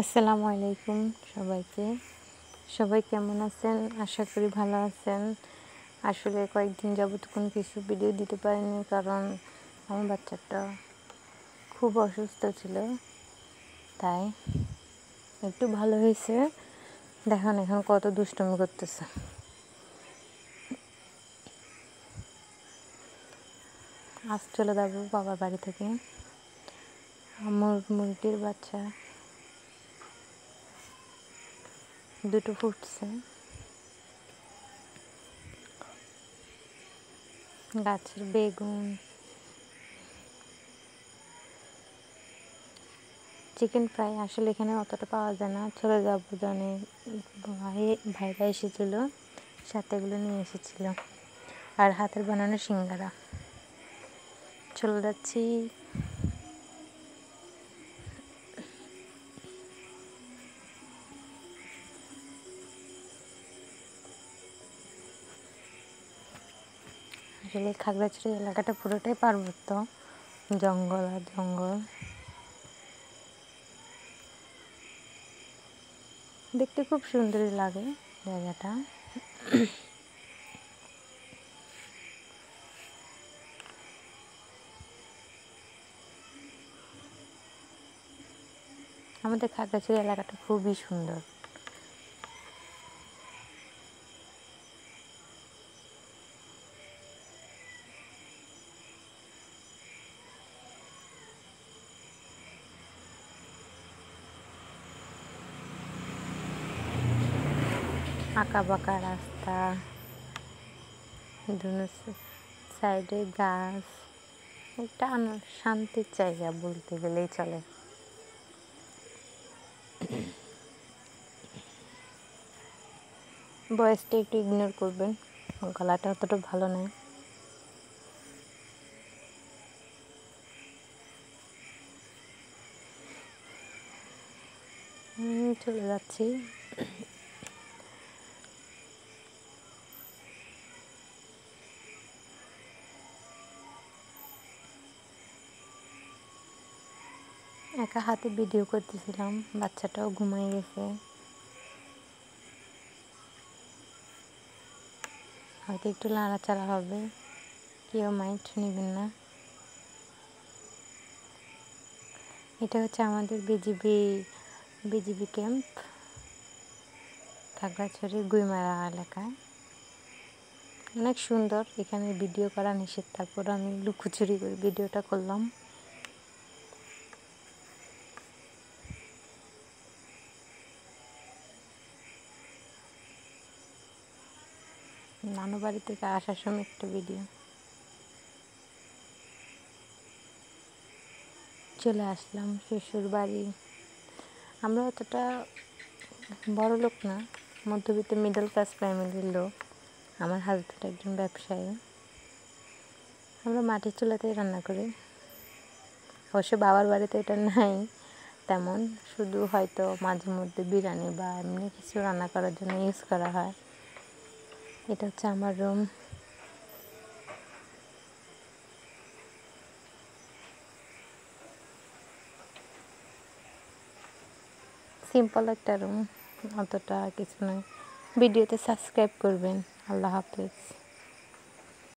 আসসালামু আলাইকুম সবাইকে। সবাই কেমন আছেন? আশা করি ভালো আছেন। আসলে কয়েকদিন যাবত কোনো কিছু ভিডিও দিতে পারিনি, কারণ আমার বাচ্চাটা খুব অসুস্থ ছিল। তাই একটু ভালো হয়েছে। দেখেন এখন কত দুষ্টুমি করতেছে। আজ চলে যাবো বাবার বাড়ি থেকে। আমার মুরগির বাচ্চা দুটো ফুটছে। গাছের বেগুন, চিকেন ফ্রাই আসলে এখানে অতটা পাওয়া যায় না। চলে যাবো জানে ভাইরা এসেছিল, সাথে এগুলো নিয়ে এসেছিল, আর হাতের বানানো সিঙ্গারা। চলে যাচ্ছি। আসলে খাগড়াছড়ি এলাকাটা পুরোটাই পার্বত্য, জঙ্গল আর জঙ্গল। দেখতে খুব সুন্দরই লাগে জায়গাটা। আমাদের খাগড়াছড়ি এলাকাটা খুবই সুন্দর। আঁকা বাঁকা রাস্তা, দুনো সাইডে গাছ, একটা শান্তির জায়গা বলতে গেলেই চলে। ভয়েসটা একটু ইগনোর করবেন, গলাটা অতটা ভালো নয়। চলে যাচ্ছি। একা হাতে ভিডিও করতেছিলাম, বাচ্চাটাও ঘুমাই গেছে। হয়তো একটু নাড়াচাড়া হবে, কেউ মাইন্ড নেবেন না। এটা হচ্ছে আমাদের বিজিবি ক্যাম্প, খাগড়াছড়ির গুইমারা এলাকায়। অনেক সুন্দর। এখানে ভিডিও করা নিষেধ, তারপর আমি লুকোচুরি করে ভিডিওটা করলাম। নানু বাড়ি থেকে আসার সময় একটা ভিডিও। চলে আসলাম শ্বশুর বাড়ি। আমরা অতটা বড় লোক না, মধ্যবিত্ত মিডল ক্লাস ফ্যামিলির লোক। আমার হাজব্যান্ড একজন ব্যবসায়ী। আমরা মাটির চুলাতেই রান্না করি। অবশ্য বাবার বাড়িতে এটা নাই তেমন, শুধু হয়তো মাঝে মধ্যে বিরিয়ানি বা এমনি কিছু রান্না করার জন্য ইউজ করা হয়। এটা হচ্ছে আমার রুম। সিম্পল একটা রুম, অতটা কিছু নয়। ভিডিওতে সাবস্ক্রাইব করবেন। আল্লাহ হাফেজ।